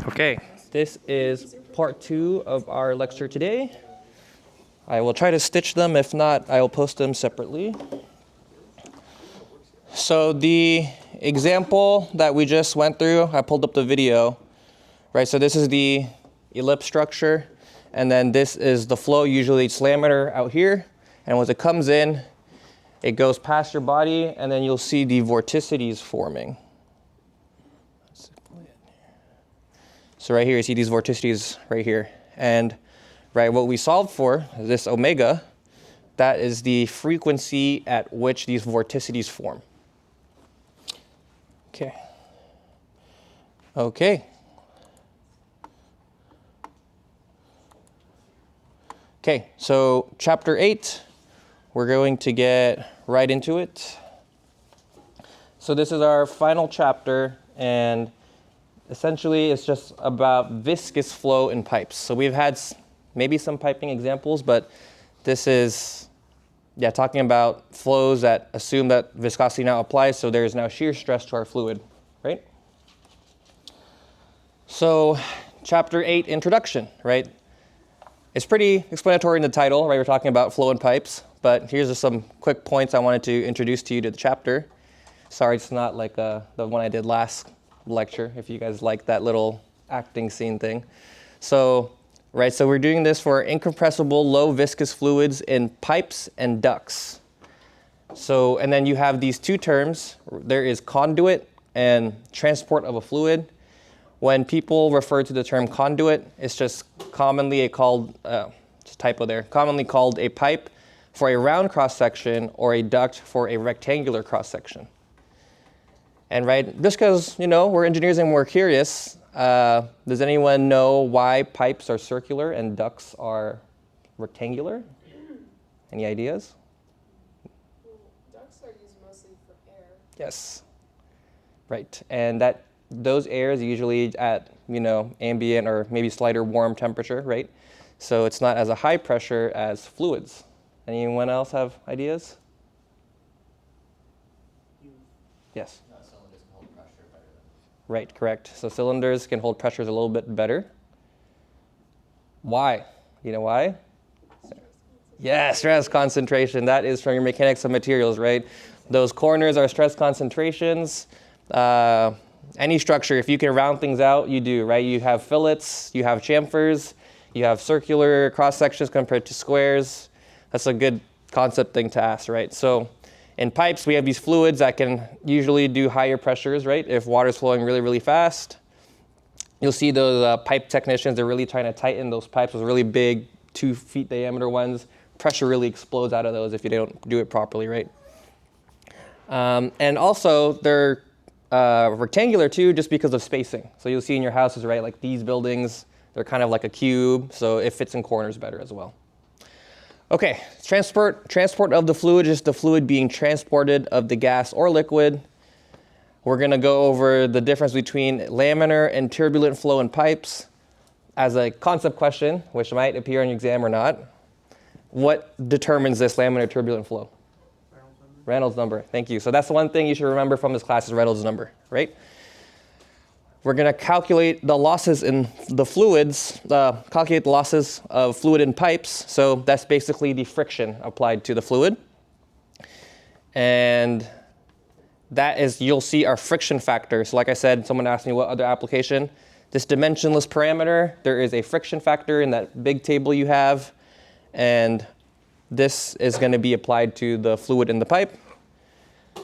Okay, this is part 2 of our lecture today. I will try to stitch them. If not, I will post them separately. So the example that we just went through, I pulled up the video, right? So this is the ellipse structure, and then this is the flow. Usually it's laminar out here, and once it comes in, it goes past your body, and then you'll see the vorticities forming. So right here, you see these vorticities right here. And right, what we solved for, this omega, that is the frequency at which these vorticities form. Okay. Okay, so chapter 8, we're going to get right into it. So this is our final chapter, and essentially it's just about viscous flow in pipes. So we've had maybe some piping examples, but this is talking about flows that assume that viscosity now applies, so there is now shear stress to our fluid, right? So chapter 8, introduction, right? It's pretty explanatory in the title, right? We're talking about flow in pipes, but here's just some quick points I wanted to introduce to you to the chapter. Sorry, it's not like the one I did last lecture, if you guys like that little acting scene thing. So we're doing this for incompressible low viscous fluids in pipes and ducts. So, and then you have these two terms. There is conduit and transport of a fluid. When people refer to the term conduit, it's just commonly called a pipe for a round cross-section or a duct for a rectangular cross-section. And right, just because, we're engineers and we're curious, does anyone know why pipes are circular and ducts are rectangular? Any ideas? Ducts are used mostly for air. Yes. Right, and those airs usually at, ambient or maybe slighter warm temperature, right? So it's not as a high pressure as fluids. Anyone else have ideas? Yes. Cylinders can hold pressure better than. Right, correct. So cylinders can hold pressures a little bit better. Why? You know why? Yeah, stress concentration. That is from your mechanics of materials, right? Those corners are stress concentrations. Any structure, if you can round things out, you do, right? You have fillets, you have chamfers, you have circular cross sections compared to squares. That's a good concept thing to ask, right? So in pipes, we have these fluids that can usually do higher pressures, right? If water's flowing really, really fast, you'll see those pipe technicians, they're really trying to tighten those pipes, those really big 2 feet diameter ones. Pressure really explodes out of those if you don't do it properly, right? And also, they're rectangular too, just because of spacing. So you'll see in your houses, right, like these buildings, they're kind of like a cube, so it fits in corners better as well. Okay, transport of the fluid is the fluid being transported of the gas or liquid. We're going to go over the difference between laminar and turbulent flow in pipes as a concept question, which might appear on your exam or not. What determines this laminar turbulent flow? Reynolds number, thank you. So that's the one thing you should remember from this class is Reynolds number, right? We're going to calculate the losses in the fluids, calculate the losses of fluid in pipes. So that's basically the friction applied to the fluid. And that is, you'll see our friction factor. So like I said, someone asked me what other application. This dimensionless parameter, there is a friction factor in that big table you have. And this is going to be applied to the fluid in the pipe.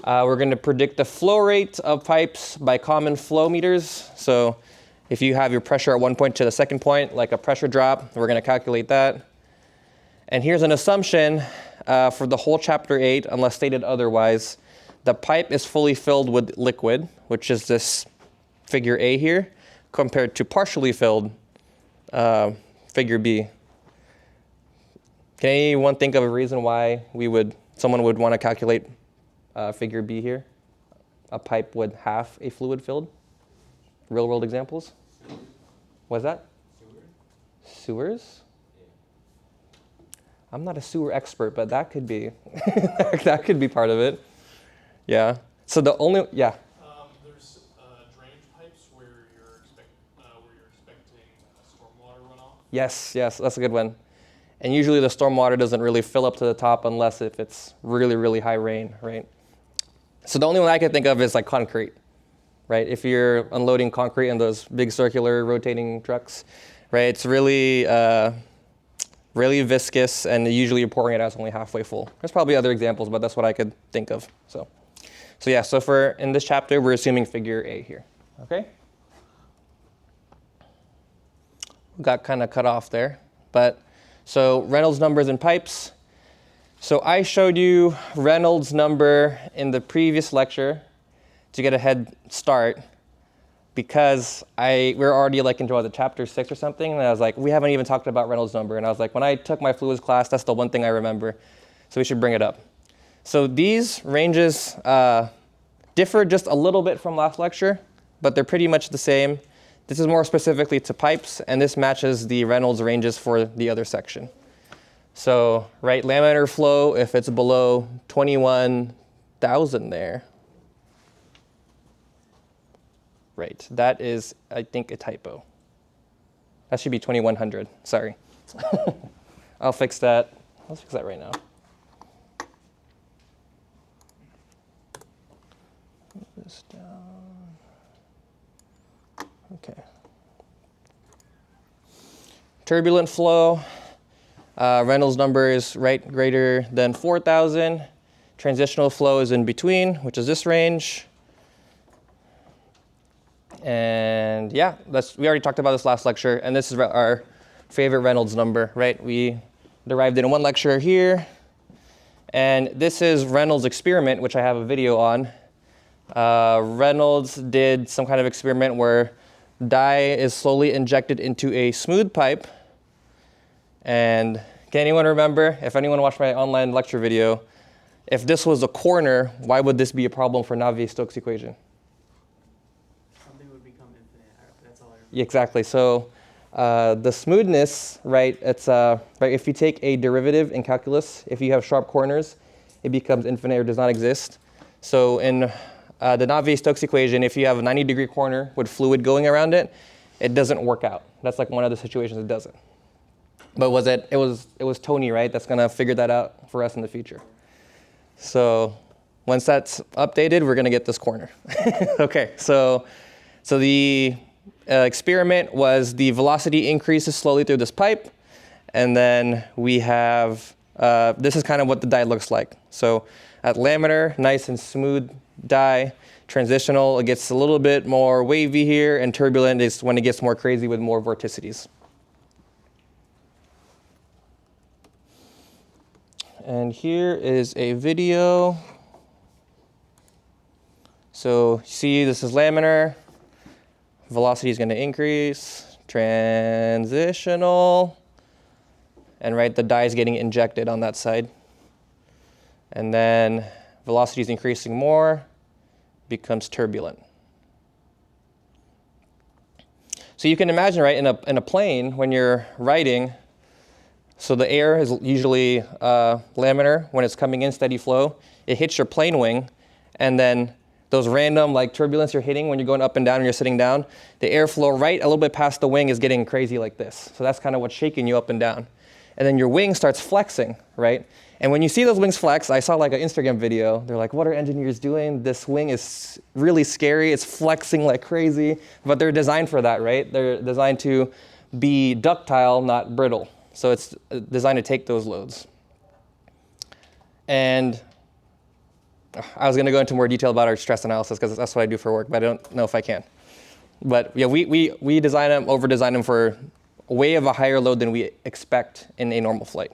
We're going to predict the flow rate of pipes by common flow meters. So if you have your pressure at one point to the second point, like a pressure drop, we're going to calculate that. And here's an assumption for the whole chapter 8, unless stated otherwise. The pipe is fully filled with liquid, which is this figure A here, compared to partially filled figure B. Can anyone think of a reason why someone would want to calculate figure B here? A pipe with half a fluid filled? Real world examples? What's that? Sewers? Yeah. I'm not a sewer expert, but that could be that could be part of it. Yeah. So the only There's drainage pipes where you're Yes, that's a good one. And usually the stormwater doesn't really fill up to the top unless if it's really, really high rain, right? So the only one I can think of is like concrete, right? If you're unloading concrete in those big circular rotating trucks, right? It's really, really viscous, and usually you're pouring it out only halfway full. There's probably other examples, but that's what I could think of. So yeah, so in this chapter, we're assuming figure A here, okay? Got kind of cut off there, but so Reynolds numbers in pipes. So I showed you Reynolds number in the previous lecture to get a head start because we're already like into chapter 6 or something, and I was like, we haven't even talked about Reynolds number, and I was like, when I took my fluids class, that's the one thing I remember, so we should bring it up. So these ranges differ just a little bit from last lecture, but they're pretty much the same. This is more specifically to pipes, and this matches the Reynolds ranges for the other section. So, right, laminar flow, if it's below 21,000 there, right, that is, I think, a typo. That should be 2100, sorry. I'll fix that. Let's fix that right now. Move this down. Okay. Turbulent flow. Reynolds number is greater than 4,000. Transitional flow is in between, which is this range. And yeah, we already talked about this last lecture, and this is our favorite Reynolds number, right? We derived it in one lecture here. And this is Reynolds' experiment, which I have a video on. Reynolds did some kind of experiment where dye is slowly injected into a smooth pipe. And can anyone remember, if anyone watched my online lecture video, if this was a corner, why would this be a problem for Navier-Stokes equation? Something would become infinite. That's all I remember. Yeah, exactly. So the smoothness, right, it's right, if you take a derivative in calculus, if you have sharp corners, it becomes infinite or does not exist. So in the Navier-Stokes equation, if you have a 90-degree corner with fluid going around it, it doesn't work out. That's like one of the situations it doesn't. But it was Tony, right? That's gonna figure that out for us in the future. So once that's updated, we're gonna get this corner. Okay, so the experiment was the velocity increases slowly through this pipe, and then we have, this is kind of what the dye looks like. So at laminar, nice and smooth dye. Transitional, it gets a little bit more wavy here, and turbulent is when it gets more crazy with more vorticities. And here is a video. So see, this is laminar. Velocity is going to increase. Transitional. And right, the dye is getting injected on that side. And then velocity is increasing more, becomes turbulent. So you can imagine, right, in a plane, when you're riding, so the air is usually laminar when it's coming in steady flow. It hits your plane wing, and then those random turbulence you're hitting when you're going up and down and you're sitting down, the airflow right a little bit past the wing is getting crazy like this. So that's kind of what's shaking you up and down. And then your wing starts flexing, right? And when you see those wings flex, I saw an Instagram video. They're like, what are engineers doing? This wing is really scary. It's flexing like crazy. But they're designed for that, right? They're designed to be ductile, not brittle. So it's designed to take those loads. And I was going to go into more detail about our stress analysis because that's what I do for work, but I don't know if I can. But yeah, we design them, over-design them for way of a higher load than we expect in a normal flight.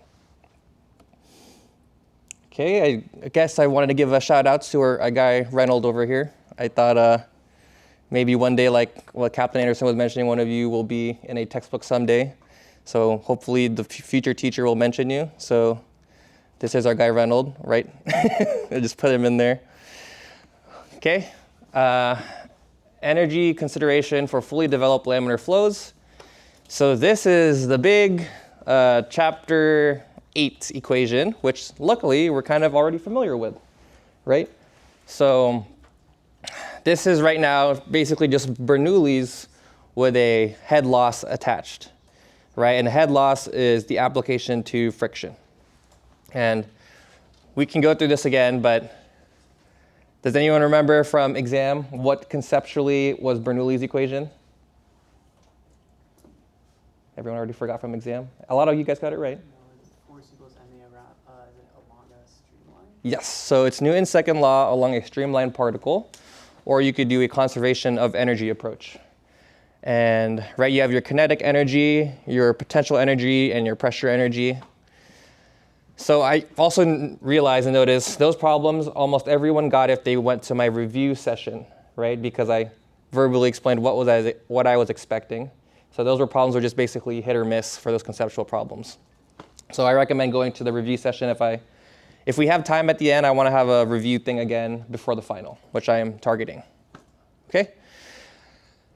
Okay, I guess I wanted to give a shout out to our guy Reynolds over here. I thought maybe one day, like what Captain Anderson was mentioning, one of you will be in a textbook someday. So hopefully the future teacher will mention you. So this is our guy Reynolds, right? I just put him in there. Okay, energy consideration for fully developed laminar flows. So this is the big chapter 8 equation, which luckily we're kind of already familiar with, right? So this is right now basically just Bernoulli's with a head loss attached, right? And head loss is the application to friction. And we can go through this again, but does anyone remember from exam what conceptually was Bernoulli's equation? Everyone already forgot from exam? A lot of you guys got it right. No, it's force equals MA around, is it along a streamline? Yes, so it's Newton's second law along a streamlined particle, or you could do a conservation of energy approach. And right, you have your kinetic energy, your potential energy, and your pressure energy. So I also realized and noticed those problems almost everyone got if they went to my review session, right? Because I verbally explained what I was expecting. So those problems were just basically hit or miss for those conceptual problems. So I recommend going to the review session if we have time at the end. I want to have a review thing again before the final, which I am targeting. Okay?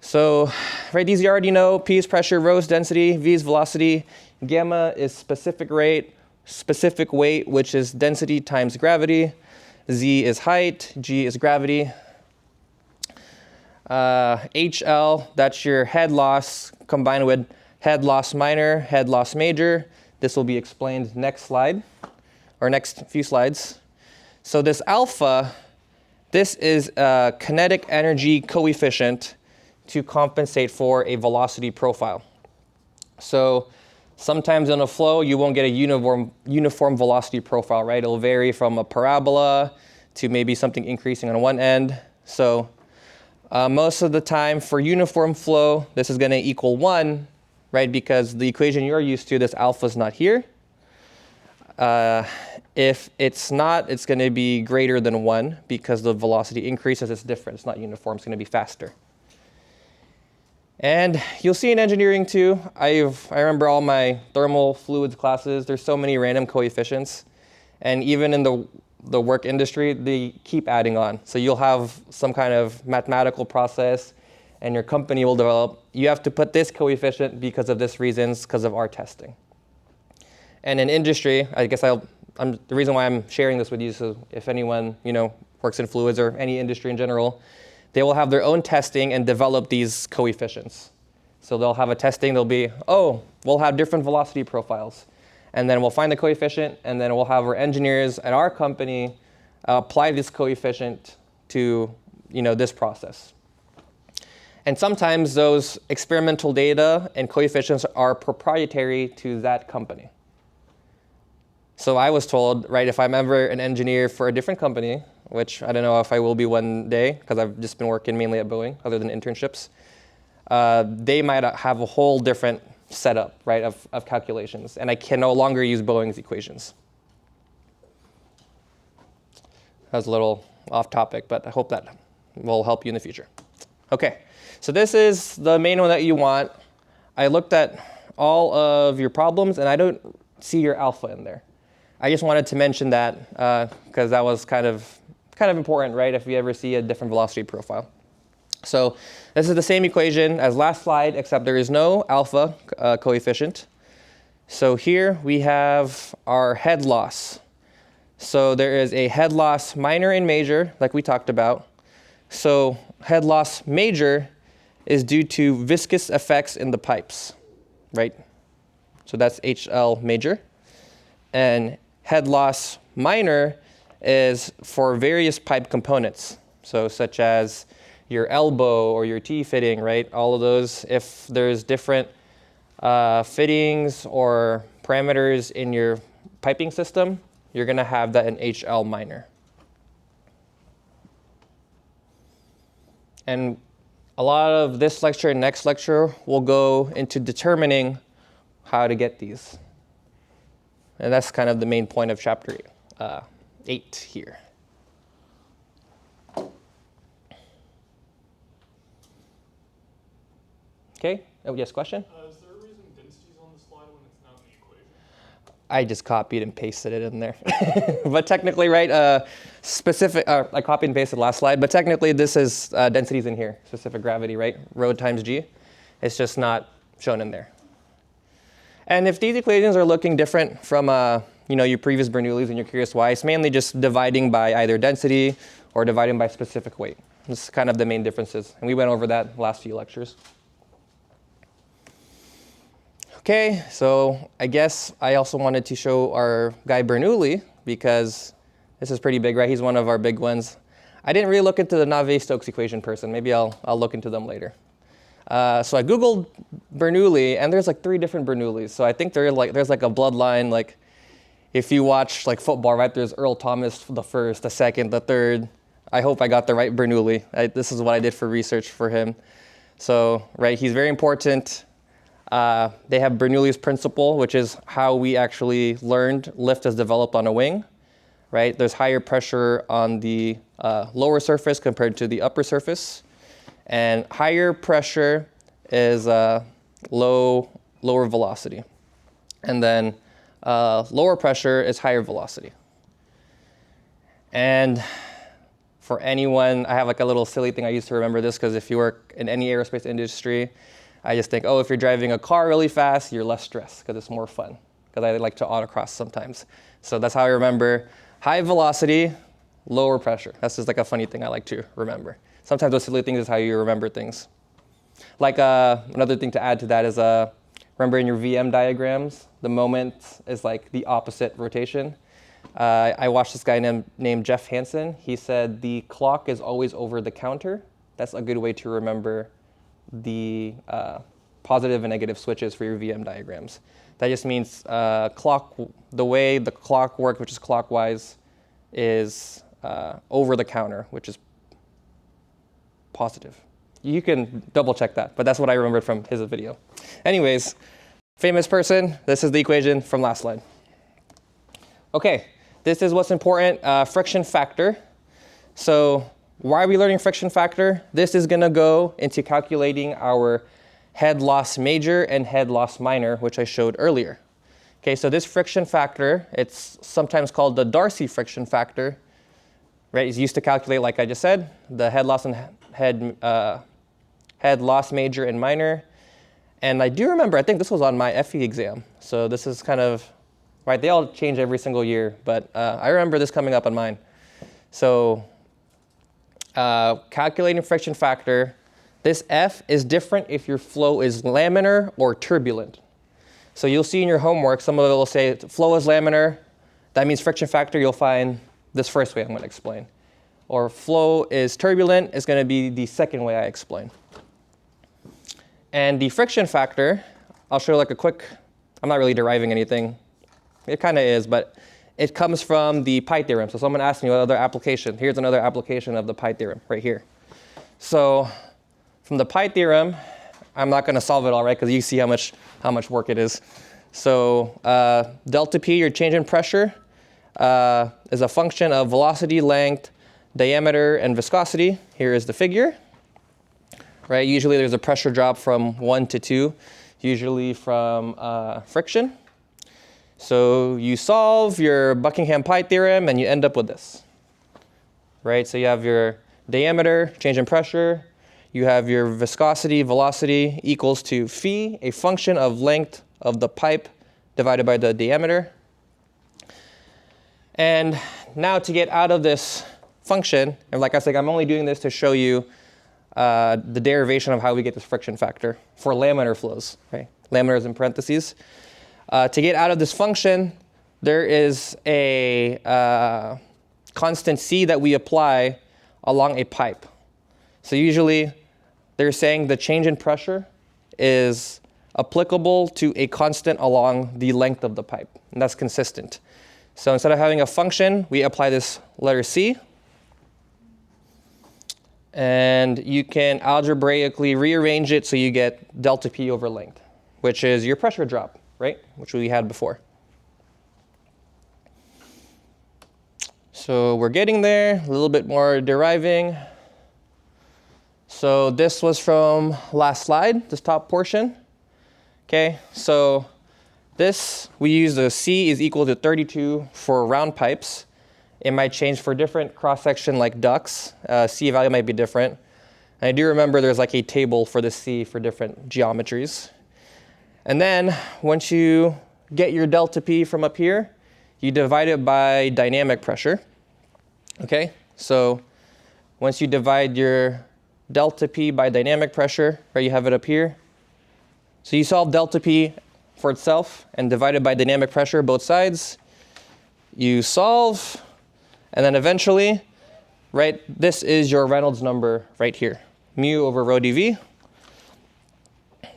So, right, these you already know. P is pressure, rho is density, V is velocity, gamma is specific rate, specific weight, which is density times gravity, Z is height, G is gravity. HL, that's your head loss combined with head loss minor, head loss major. This will be explained next slide, or next few slides. So this alpha, this is a kinetic energy coefficient to compensate for a velocity profile. So sometimes in a flow, you won't get a uniform velocity profile, right? It'll vary from a parabola to maybe something increasing on one end. So most of the time for uniform flow, this is going to equal 1, right? Because the equation you're used to, this alpha is not here. If it's not, it's going to be greater than 1 because the velocity increases. It's different. It's not uniform. It's going to be faster. And you'll see in engineering too, I remember all my thermal fluids classes, there's so many random coefficients. And even in the work industry, they keep adding on. So you'll have some kind of mathematical process and your company will develop, you have to put this coefficient because of this reasons, because of our testing. And in industry, I guess the reason why I'm sharing this with you is if anyone, works in fluids or any industry in general, they will have their own testing and develop these coefficients. So they'll have a testing, we'll have different velocity profiles. And then we'll find the coefficient, and then we'll have our engineers at our company apply this coefficient to this process. And sometimes those experimental data and coefficients are proprietary to that company. So I was told, right, if I'm ever an engineer for a different company, which I don't know if I will be one day because I've just been working mainly at Boeing other than internships, they might have a whole different setup, right, of calculations. And I can no longer use Boeing's equations. That was a little off topic, but I hope that will help you in the future. Okay, so this is the main one that you want. I looked at all of your problems, and I don't see your alpha in there. I just wanted to mention that because that was kind of important, right, if you ever see a different velocity profile. So this is the same equation as last slide, except there is no alpha coefficient. So here we have our head loss. So there is a head loss minor and major, like we talked about. So head loss major is due to viscous effects in the pipes, right? So that's HL major. And head loss minor is for various pipe components. So such as your elbow or your T-fitting, right? All of those, if there's different fittings or parameters in your piping system, you're going to have that in HL minor. And a lot of this lecture and next lecture will go into determining how to get these. And that's kind of the main point of chapter 8 here. Okay, oh yes, question? Is there a reason density's on the slide when it's not in the equation? I just copied and pasted it in there. But technically, right, I copied and pasted last slide, but technically this is densities in here, specific gravity, right? Rho times G. It's just not shown in there. And if these equations are looking different from your previous Bernoulli's and you're curious why, it's mainly just dividing by either density or dividing by specific weight. This is kind of the main differences. And we went over that last few lectures. Okay, so I guess I also wanted to show our guy Bernoulli because this is pretty big, right? He's one of our big ones. I didn't really look into the Navier-Stokes equation person. Maybe I'll look into them later. So I Googled Bernoulli, and there's like 3 different Bernoullis. So I think there's like a bloodline, like if you watch like football, right? There's Earl Thomas, the first, the second, the third. I hope I got the right Bernoulli. This is what I did for research for him. So, right, he's very important. They have Bernoulli's principle, which is how we actually learned lift is developed on a wing, right? There's higher pressure on the lower surface compared to the upper surface. And higher pressure is lower velocity. And then lower pressure is higher velocity. And for anyone, I have like a little silly thing I used to remember this because if you work in any aerospace industry, I just think, oh, if you're driving a car really fast, you're less stressed because it's more fun. Because I like to autocross sometimes. So that's how I remember high velocity, lower pressure. That's just like a funny thing I like to remember. Sometimes those silly things is how you remember things. Like another thing to add to that is, remember in your VM diagrams, the moment is like the opposite rotation. I watched this guy named Jeff Hansen. He said the clock is always over the counter. That's a good way to remember the positive and negative switches for your VM diagrams. That just means the way the clock works, which is clockwise, is over the counter, which is positive. You can double check that, but that's what I remembered from his video. Anyways, famous person, this is the equation from last slide. Okay, this is what's important, friction factor. So why are we learning friction factor? This is gonna go into calculating our head loss major and head loss minor, which I showed earlier. Okay, so this friction factor, it's sometimes called the Darcy friction factor, right? It's used to calculate, like I just said, the head loss and head loss major and minor. And I do remember, I think this was on my FE exam. So this is kind of, right, they all change every single year, but I remember this coming up on mine. So calculating friction factor, this F is different if your flow is laminar or turbulent. So you'll see in your homework, some of it will say flow is laminar. That means friction factor, you'll find this first way I'm going to explain. Or flow is turbulent is going to be the second way I explain. And the friction factor, I'll show like a quick, I'm not really deriving anything. It kind of is, but it comes from the pi theorem. So someone asked me what other application. Here's another application of the pi theorem right here. So from the pi theorem, I'm not going to solve it all, right, because you see how much work it is. So delta P, your change in pressure, is a function of velocity, length, diameter, and viscosity. Here is the figure. Right, usually there's a pressure drop from 1 to 2, usually from friction. So you solve your Buckingham pi theorem and you end up with this. Right, so you have your diameter, change in pressure, you have your viscosity, velocity equals to phi, a function of length of the pipe divided by the diameter. And now to get out of this function, and like I said, I'm only doing this to show you the derivation of how we get this friction factor for laminar flows, right? Laminar is in parentheses. To get out of this function, there is a constant C that we apply along a pipe. So usually they're saying the change in pressure is applicable to a constant along the length of the pipe, and that's consistent. So instead of having a function, we apply this letter C. And you can algebraically rearrange it so you get delta P over length, which is your pressure drop, right? Which we had before. So we're getting there, a little bit more deriving. So this was from last slide, this top portion. Okay, so this, we use the C is equal to 32 for round pipes. It might change for different cross-section like ducts. C value might be different. And I do remember there's like a table for the C for different geometries. And then once you get your delta P from up here, you divide it by dynamic pressure. Okay, so once you divide your delta P by dynamic pressure, right, you have it up here. So you solve delta P for itself and divide it by dynamic pressure, both sides. You solve, and then eventually, right, this is your Reynolds number right here. Mu over rho dV.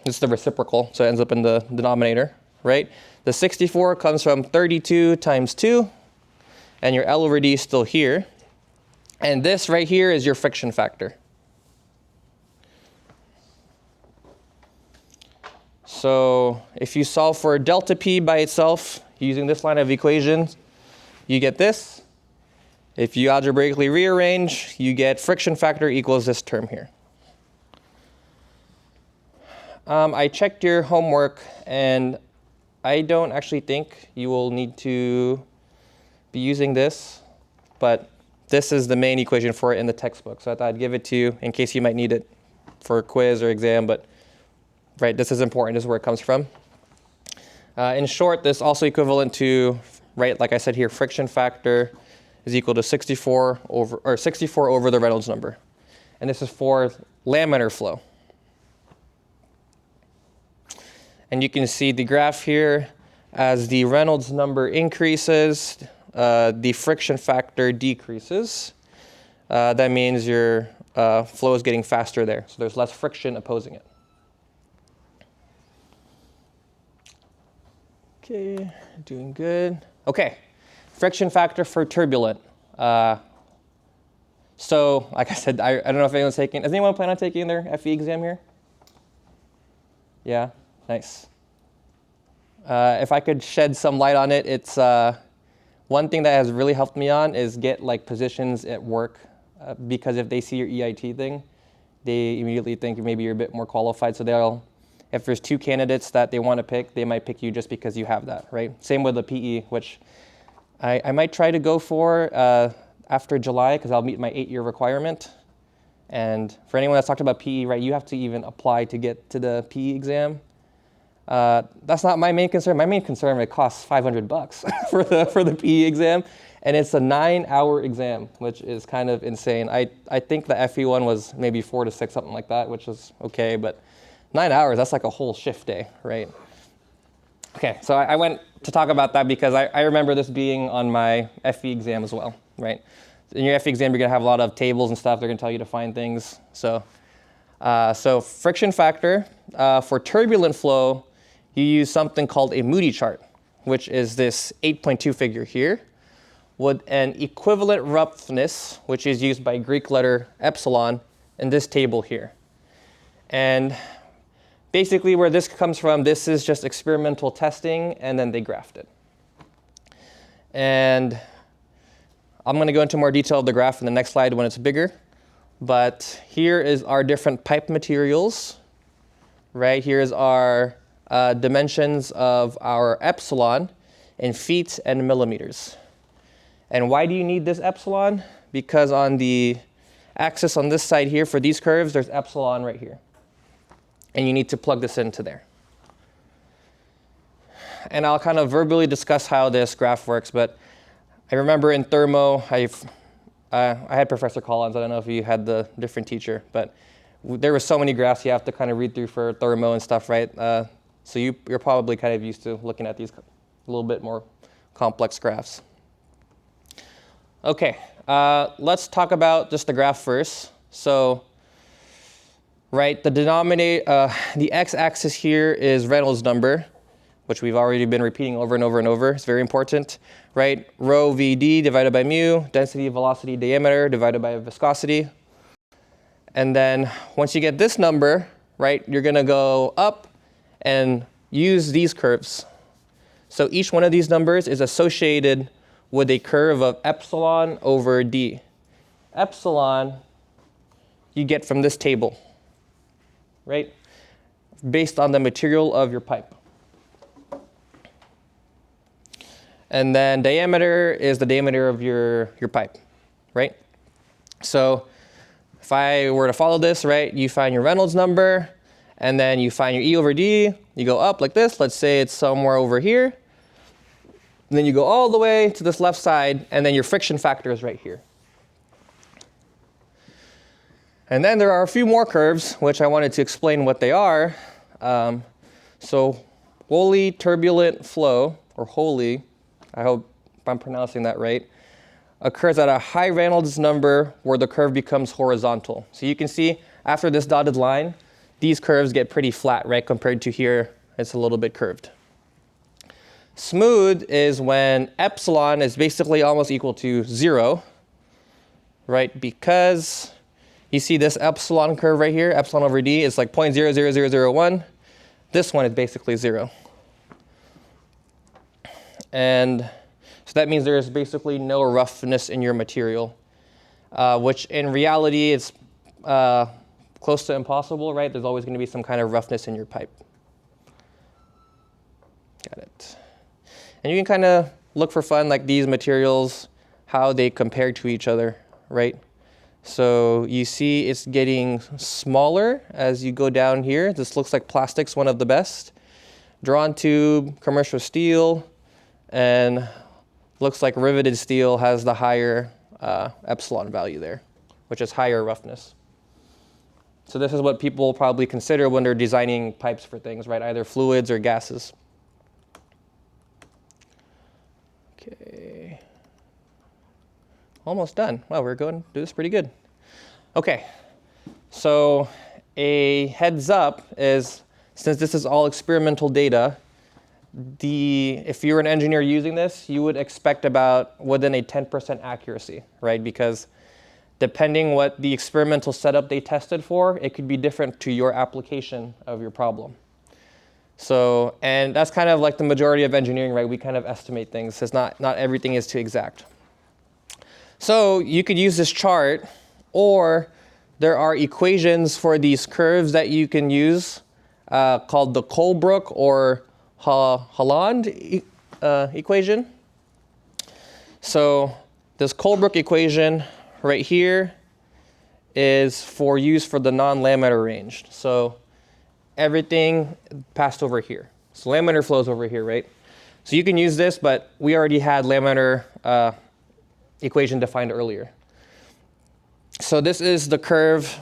This is the reciprocal, so it ends up in the denominator, right? The 64 comes from 32 times 2, and your L over D is still here. And this right here is your friction factor. So if you solve for delta P by itself using this line of equations, you get this. If you algebraically rearrange, you get friction factor equals this term here. I checked your homework, and I don't actually think you will need to be using this, but this is the main equation for it in the textbook. So I thought I'd give it to you in case you might need it for a quiz or exam, but right, this is important. This is where it comes from. In short, this is also equivalent to, right, like I said here, friction factor is equal to 64 over the Reynolds number. And this is for laminar flow. And you can see the graph here, as the Reynolds number increases, the friction factor decreases. That means your flow is getting faster there. So there's less friction opposing it. Okay, doing good. Okay, friction factor for turbulent. So, like I said, I don't know if anyone's taking, does anyone plan on taking their FE exam here? Yeah, nice. If I could shed some light on it, it's one thing that has really helped me on is get like positions at work, because if they see your EIT thing, they immediately think maybe you're a bit more qualified. So they'll, if there's two candidates that they want to pick, they might pick you just because you have that, right? Same with the PE, which I might try to go for after July, because I'll meet my 8-year requirement. And for anyone that's talked about PE, right, you have to even apply to get to the PE exam. That's not my main concern. My main concern, it costs $500 for the PE exam, and it's a 9-hour exam, which is kind of insane. I think the FE one was maybe 4 to 6, something like that, which is okay, but 9 hours, that's like a whole shift day, right? Okay, so I went to talk about that because I remember this being on my FE exam as well, right? In your FE exam, you're gonna have a lot of tables and stuff. They're gonna tell you to find things. So friction factor, for turbulent flow, you use something called a Moody chart, which is this 8.2 figure here, with an equivalent roughness, which is used by Greek letter epsilon in this table here. And basically where this comes from, this is just experimental testing, and then they graphed it. And I'm going to go into more detail of the graph in the next slide when it's bigger. But here is our different pipe materials, right? Here's our dimensions of our epsilon in feet and millimeters. And why do you need this epsilon? Because on the axis on this side here for these curves, there's epsilon right here. And you need to plug this into there. And I'll kind of verbally discuss how this graph works, but I remember in thermo, I had Professor Collins. I don't know if you had the different teacher, but there were so many graphs you have to kind of read through for thermo and stuff, right? So you're probably kind of used to looking at these a little bit more complex graphs. Okay, let's talk about just the graph first. So, right, the denominator, the x-axis here is Reynolds number, which we've already been repeating over and over and over. It's very important, right? Rho VD divided by mu, density, velocity, diameter divided by viscosity. And then once you get this number, right, you're gonna go up and use these curves. So each one of these numbers is associated with a curve of epsilon over d. Epsilon you get from this table, right? Based on the material of your pipe. And then diameter is the diameter of your pipe, right? So if I were to follow this, right, you find your Reynolds number, and then you find your E over D, you go up like this, let's say it's somewhere over here, and then you go all the way to this left side, and then your friction factor is right here. And then there are a few more curves, which I wanted to explain what they are. So Wholly turbulent flow, or wholly, I hope I'm pronouncing that right, occurs at a high Reynolds number where the curve becomes horizontal. So you can see after this dotted line, these curves get pretty flat, right? Compared to here, it's a little bit curved. Smooth is when epsilon is basically almost equal to 0, right? Because you see this epsilon curve right here, epsilon over d is like 0.00001. This one is basically 0. And so that means there is basically no roughness in your material, which in reality is close to impossible, right? There's always going to be some kind of roughness in your pipe. Got it. And you can kind of look for fun, like these materials, how they compare to each other, right? So you see it's getting smaller as you go down here. This looks like plastic's one of the best. Drawn tube, commercial steel, and looks like riveted steel has the higher epsilon value there, which is higher roughness. So this is what people probably consider when they're designing pipes for things, right? Either fluids or gases. Okay. Almost done. Wow, we're going to do this pretty good. Okay. So a heads up is, since this is all experimental data, if you're an engineer using this, you would expect about within a 10% accuracy, right? Because depending what the experimental setup they tested for, it could be different to your application of your problem. So, and that's kind of like the majority of engineering, right? We kind of estimate things. It's not everything is too exact. So you could use this chart, or there are equations for these curves that you can use called the Colebrook or Holland equation. So this Colebrook equation right here is for use for the non-laminar range. So everything passed over here. So laminar flows over here, right? So you can use this, but we already had laminar equation defined earlier. So this is the curve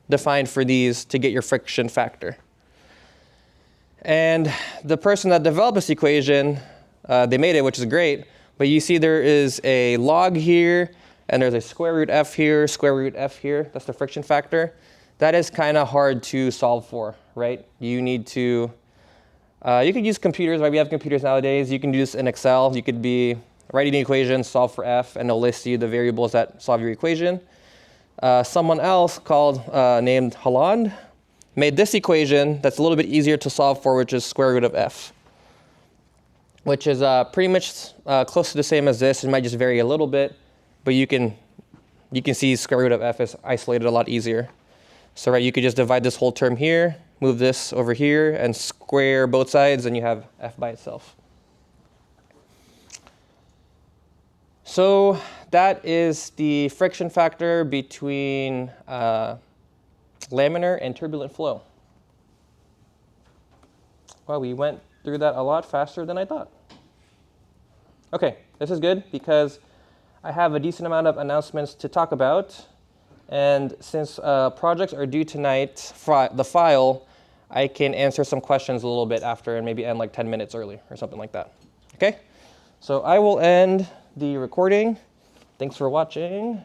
defined for these to get your friction factor. And the person that developed this equation, they made it, which is great, but you see there is a log here, and there's a square root f here, square root f here. That's the friction factor. That is kind of hard to solve for, right? You need to, you could use computers, right? We have computers nowadays. You can do this in Excel. You could be writing the equation, solve for f, and it'll list you the variables that solve your equation. Someone else named Holland made this equation that's a little bit easier to solve for, which is square root of f, which is pretty much close to the same as this. It might just vary a little bit, but you can see square root of f is isolated a lot easier. So right, you could just divide this whole term here, move this over here, and square both sides, and you have f by itself. So that is the friction factor between laminar and turbulent flow. Wow, we went through that a lot faster than I thought. Okay, this is good because I have a decent amount of announcements to talk about. And since projects are due tonight, the file, I can answer some questions a little bit after and maybe end like 10 minutes early or something like that. Okay? So I will end the recording. Thanks for watching.